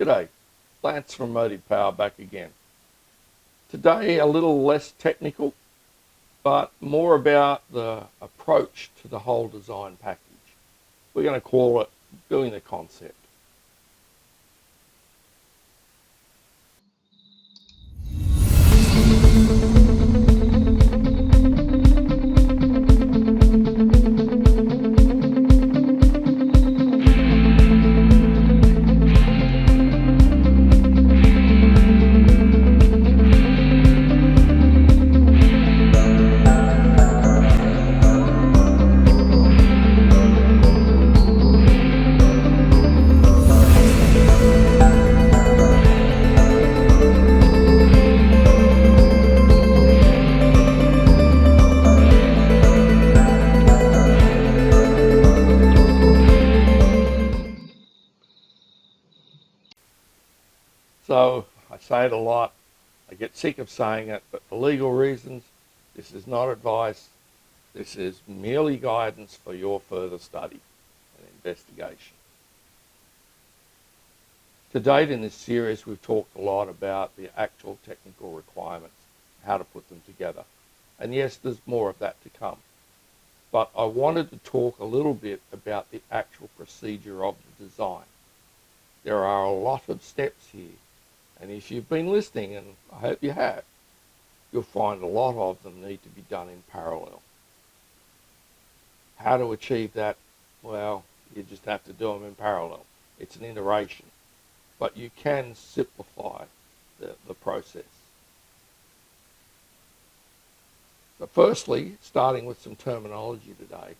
G'day, Lance from Motive Power back again. Today a little less technical, but more about the approach to the whole design package. We're going to call it doing the concept. So I say it a lot, I get sick of saying it, but for legal reasons, this is not advice. This is merely guidance for your further study and investigation. To date in this series, we've talked a lot about the actual technical requirements, how to put them together. And yes, there's more of that to come. But I wanted to talk a little bit about the actual procedure of the design. There are a lot of steps here. And if you've been listening, and I hope you have, you'll find a lot of them need to be done in parallel. How to achieve that? Well, you just have to do them in parallel. It's an iteration. But you can simplify the process. So firstly, starting with some terminology today,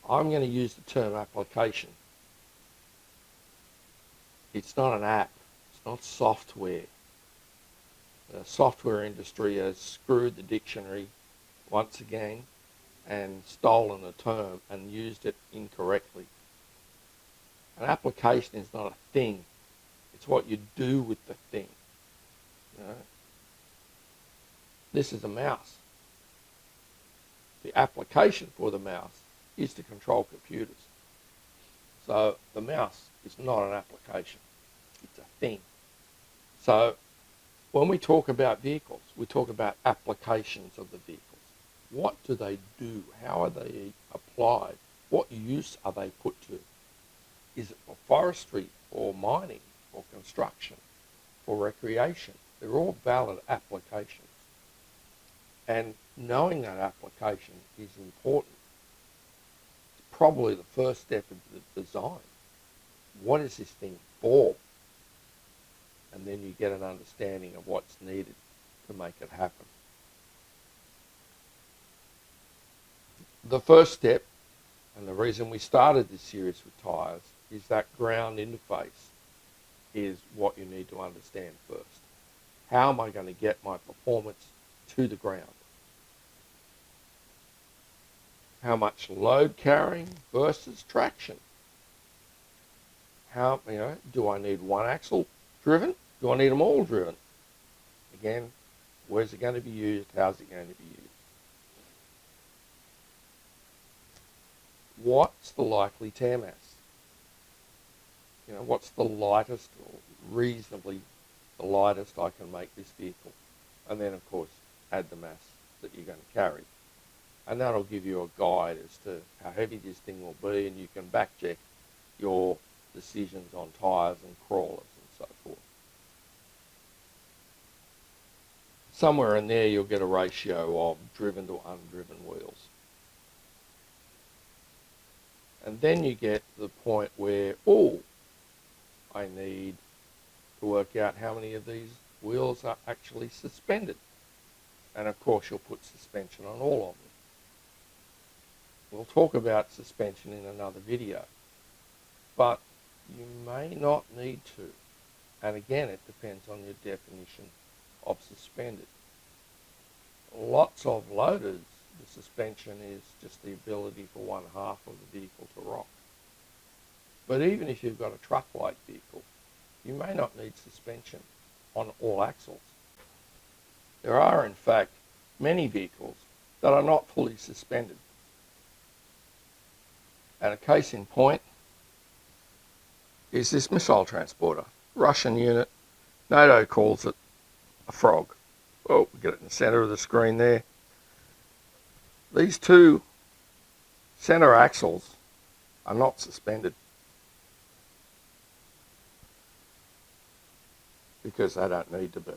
I'm going to use the term application. It's not an app. It's not software. The software industry has screwed the dictionary once again and stolen the term and used it incorrectly. An application is not a thing. It's what you do with the thing. You know? This is a mouse. The application for the mouse is to control computers. So the mouse is not an application. It's a thing. So when we talk about vehicles, we talk about applications of the vehicles. What do they do? How are they applied? What use are they put to? Is it for forestry or mining or construction or recreation? They're all valid applications. And knowing that application is important. It's probably the first step of the design. What is this thing for? And then you get an understanding of what's needed to make it happen. The first step, and the reason we started this series with tyres, is that ground interface is what you need to understand first. How am I going to get my performance to the ground? How much load carrying versus traction? How, do I need one axle driven? Do I need them all driven? Again, where's it going to be used? How's it going to be used? What's the likely tear mass? What's the lightest, or reasonably the lightest I can make this vehicle? And then, of course, add the mass that you're going to carry. And that'll give you a guide as to how heavy this thing will be, and you can back check your decisions on tyres and crawlers and so forth. Somewhere in there you'll get a ratio of driven to undriven wheels. And then you get to the point where, I need to work out how many of these wheels are actually suspended. And of course you'll put suspension on all of them. We'll talk about suspension in another video, but you may not need to. And again, it depends on your definition of suspended. Lots of loaders, the suspension is just the ability for one half of the vehicle to rock. But even if you've got a truck-like vehicle, you may not need suspension on all axles. There are, in fact, many vehicles that are not fully suspended. And a case in point is this missile transporter. Russian unit. NATO calls it a frog. Oh, we get it in the centre of the screen there. These two centre axles are not suspended because they don't need to be.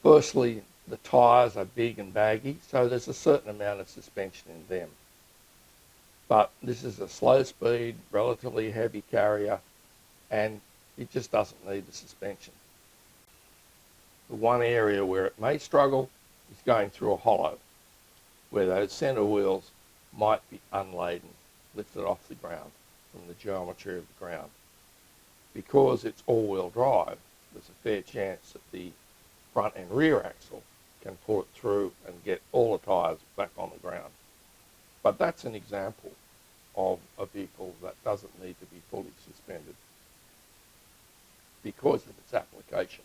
Firstly, the tyres are big and baggy, so there's a certain amount of suspension in them. But this is a slow speed, relatively heavy carrier, and it just doesn't need the suspension. The one area where it may struggle is going through a hollow, where those centre wheels might be unladen, lifted off the ground from the geometry of the ground. Because it's all-wheel drive, there's a fair chance that the front and rear axle can pull it through and get all the tyres back on the ground. But that's an example of a vehicle that doesn't need to be fully suspended because of its application.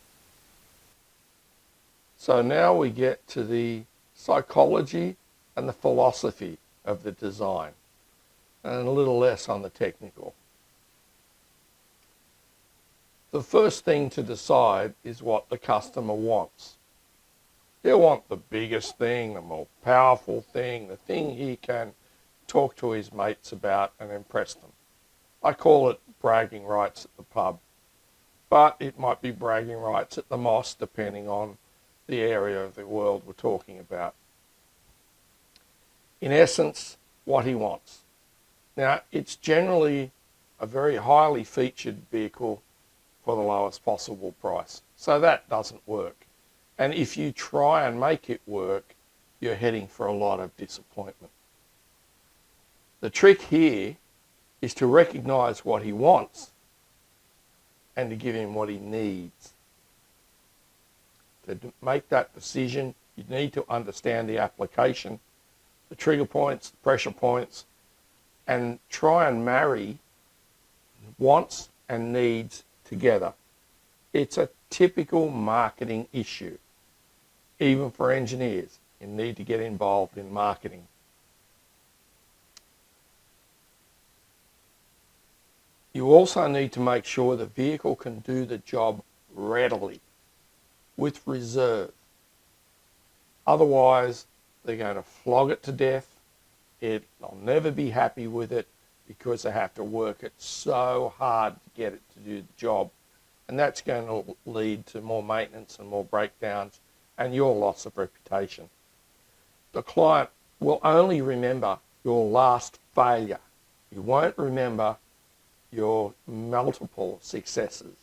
So now we get to the psychology and the philosophy of the design, and a little less on the technical. The first thing to decide is what the customer wants. He'll want the biggest thing, the more powerful thing, the thing he can talk to his mates about and impress them. I call it bragging rights at the pub, but it might be bragging rights at the mosque, depending on the area of the world we're talking about. In essence, what he wants. Now, it's generally a very highly featured vehicle for the lowest possible price. So that doesn't work. And if you try and make it work, you're heading for a lot of disappointment. The trick here is to recognize what he wants and to give him what he needs. To make that decision, you need to understand the application, the trigger points, the pressure points, and try and marry wants and needs together. It's a typical marketing issue. Even for engineers, you need to get involved in marketing. You also need to make sure the vehicle can do the job readily, with reserve. Otherwise, they're going to flog it to death. They'll never be happy with it because they have to work it so hard to get it to do the job. And that's going to lead to more maintenance and more breakdowns and your loss of reputation. The client will only remember your last failure. You won't remember your multiple successes.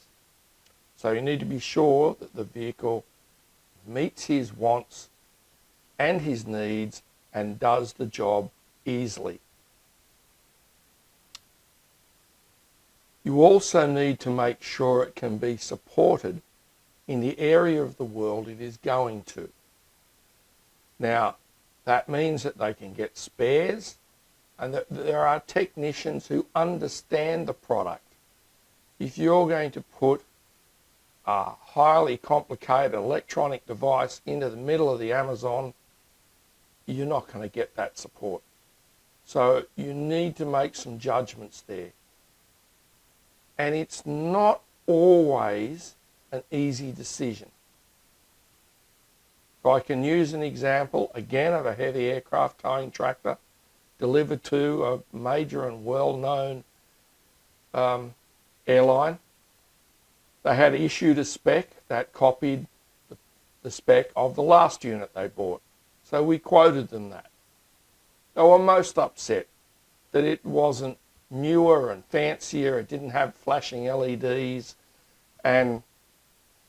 So you need to be sure that the vehicle meets his wants and his needs and does the job easily. You also need to make sure it can be supported in the area of the world it is going to. Now, that means that they can get spares and that there are technicians who understand the product. If you're going to put a highly complicated electronic device into the middle of the Amazon, you're not going to get that support. So you need to make some judgments there. And it's not always an easy decision. If I can use an example, again, of a heavy aircraft towing tractor delivered to a major and well-known airline. They had issued a spec that copied the spec of the last unit they bought. So we quoted them that. They were most upset that it wasn't newer and fancier, it didn't have flashing LEDs, and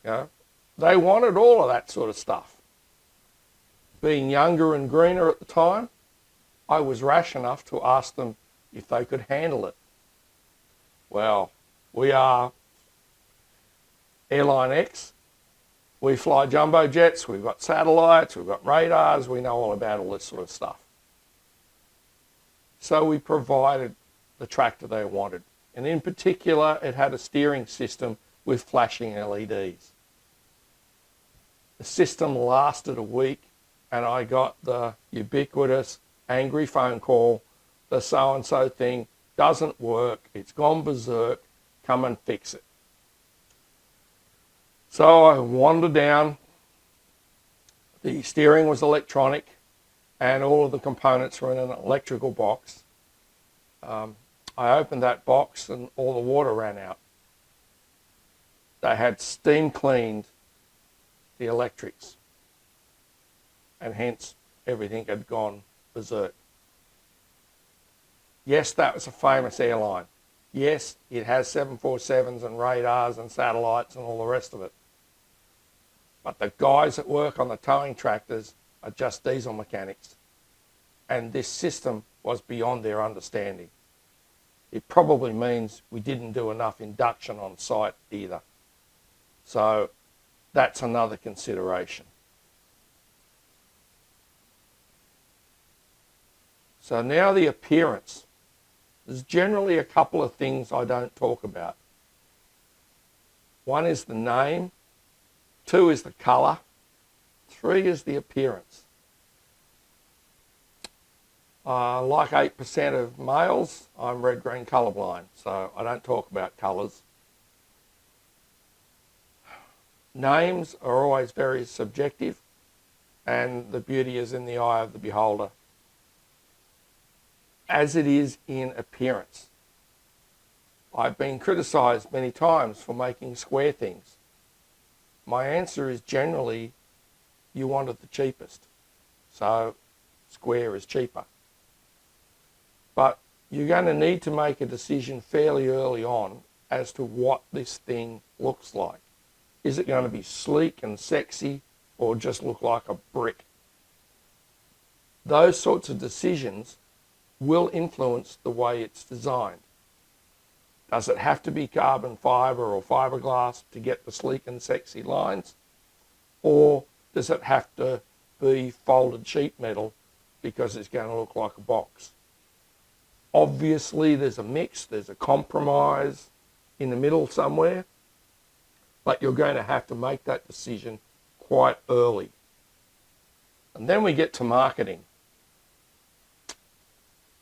they wanted all of that sort of stuff. Being younger and greener at the time, I was rash enough to ask them if they could handle it. Well, we are Airline X. We fly jumbo jets, we've got satellites, we've got radars, we know all about all this sort of stuff. So we provided the tractor they wanted. And in particular, it had a steering system with flashing LEDs. The system lasted a week, and I got the ubiquitous angry phone call, the so-and-so thing doesn't work, it's gone berserk, come and fix it. So I wandered down. The steering was electronic and all of the components were in an electrical box. I opened that box and all the water ran out. They had steam cleaned the electrics, and hence everything had gone berserk. Yes, that was a famous airline. Yes, it has 747s and radars and satellites and all the rest of it. But the guys that work on the towing tractors are just diesel mechanics. And this system was beyond their understanding. It probably means we didn't do enough induction on site either. So that's another consideration. So now the appearance. There's generally a couple of things I don't talk about. One is the name, 2 is the colour, 3 is the appearance. Like 8% of males, I'm red-green colourblind, so I don't talk about colours. Names are always very subjective, and the beauty is in the eye of the beholder, as it is in appearance. I've been criticised many times for making square things. My answer is generally, you wanted the cheapest, so square is cheaper. But you're going to need to make a decision fairly early on as to what this thing looks like. Is it going to be sleek and sexy or just look like a brick? Those sorts of decisions will influence the way it's designed. Does it have to be carbon fibre or fiberglass to get the sleek and sexy lines? Or does it have to be folded sheet metal because it's going to look like a box? Obviously, there's a mix, there's a compromise in the middle somewhere, but you're going to have to make that decision quite early. And then we get to marketing.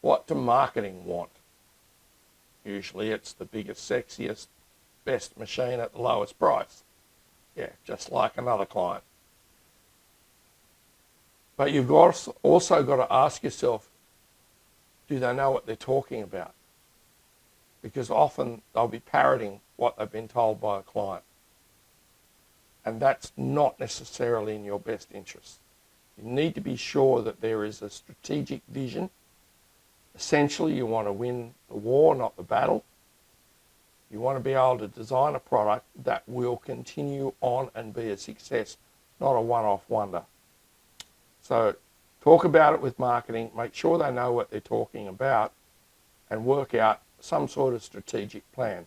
What do marketing want? Usually it's the biggest, sexiest, best machine at the lowest price. Yeah, just like another client. But you've also got to ask yourself, do they know what they're talking about? Because often they'll be parroting what they've been told by a client. And that's not necessarily in your best interest. You need to be sure that there is a strategic vision. Essentially, you want to win the war, not the battle. You want to be able to design a product that will continue on and be a success, not a one-off wonder. So talk about it with marketing, make sure they know what they're talking about, and work out some sort of strategic plan.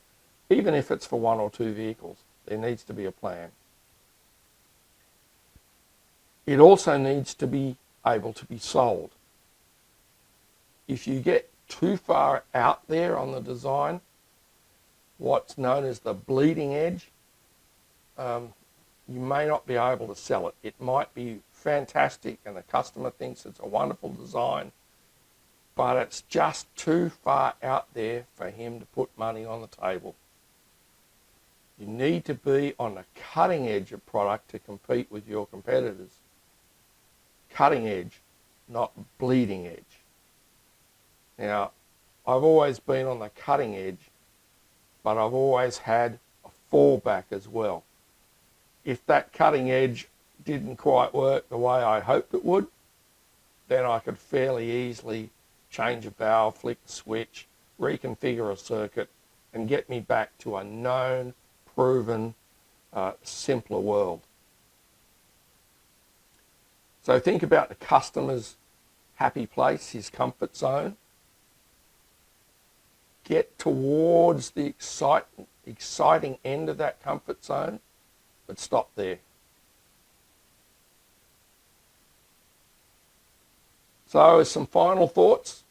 Even if it's for 1 or 2 vehicles, there needs to be a plan. It also needs to be able to be sold. If you get too far out there on the design, what's known as the bleeding edge, you may not be able to sell it. It might be fantastic and the customer thinks it's a wonderful design, but it's just too far out there for him to put money on the table. You need to be on the cutting edge of product to compete with your competitors. Cutting edge, not bleeding edge. Now, I've always been on the cutting edge, but I've always had a fallback as well. If that cutting edge didn't quite work the way I hoped it would, then I could fairly easily change a valve, flick the switch, reconfigure a circuit, and get me back to a known, proven, simpler world. So think about the customer's happy place, his comfort zone. Get towards the exciting end of that comfort zone, but stop there. So as some final thoughts,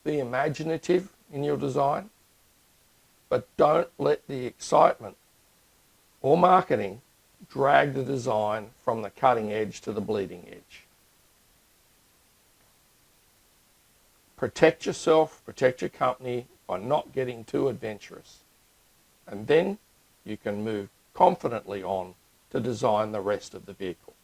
be imaginative in your design, but don't let the excitement or marketing drag the design from the cutting edge to the bleeding edge. Protect yourself, protect your company, by not getting too adventurous. And then you can move confidently on to design the rest of the vehicle.